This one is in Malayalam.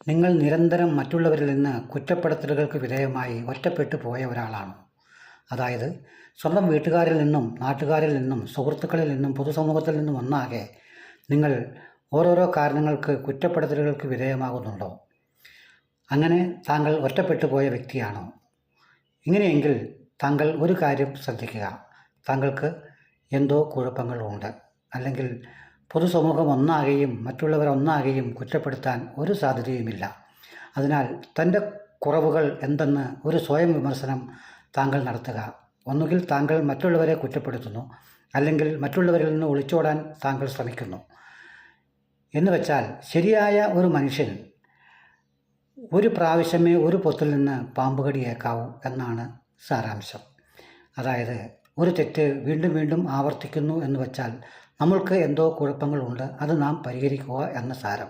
നിങ്ങൾ നിരന്തരം മറ്റുള്ളവരിൽ നിന്ന് കുറ്റപ്പെടുത്തലുകൾക്ക് വിധേയമായി ഒറ്റപ്പെട്ടു പോയ ഒരാളാണോ? അതായത് സ്വന്തം വീട്ടുകാരിൽ നിന്നും നാട്ടുകാരിൽ നിന്നും സുഹൃത്തുക്കളിൽ നിന്നും പൊതുസമൂഹത്തിൽ നിന്നും ഒന്നാകെ നിങ്ങൾ ഓരോരോ കാരണങ്ങൾക്ക് കുറ്റപ്പെടുത്തലുകൾക്ക് വിധേയമാകുന്നുണ്ടോ? അങ്ങനെ താങ്കൾ ഒറ്റപ്പെട്ടു പോയ വ്യക്തിയാണോ? ഇങ്ങനെയെങ്കിൽ താങ്കൾ ഒരു കാര്യം ശ്രദ്ധിക്കുക. താങ്കൾക്ക് എന്തോ കുഴപ്പങ്ങളുണ്ട്. അല്ലെങ്കിൽ പൊതുസമൂഹം ഒന്നാകെയും മറ്റുള്ളവരൊന്നാകെയും കുറ്റപ്പെടുത്താൻ ഒരു സാധ്യതയുമില്ല. അതിനാൽ തൻ്റെ കുറവുകൾ എന്തെന്ന് ഒരു സ്വയം വിമർശനം താങ്കൾ നടത്തുക. ഒന്നുകിൽ താങ്കൾ മറ്റുള്ളവരെ കുറ്റപ്പെടുത്തുന്നു, അല്ലെങ്കിൽ മറ്റുള്ളവരിൽ നിന്ന് ഒളിച്ചോടാൻ താങ്കൾ ശ്രമിക്കുന്നു. എന്ന് വെച്ചാൽ ശരിയായ ഒരു മനുഷ്യൻ ഒരു പ്രാവശ്യമേ ഒരു പൊത്തിൽ നിന്ന് പാമ്പ് കടിയേക്കാവൂ എന്നാണ് സാരാംശം. അതായത് ഒരു തെറ്റ് വീണ്ടും വീണ്ടും ആവർത്തിക്കുന്നു എന്ന് വെച്ചാൽ നമ്മൾക്ക് എന്തോ കുഴപ്പങ്ങളുണ്ട്, അത് നാം പരിഹരിക്കുക എന്ന സാരം.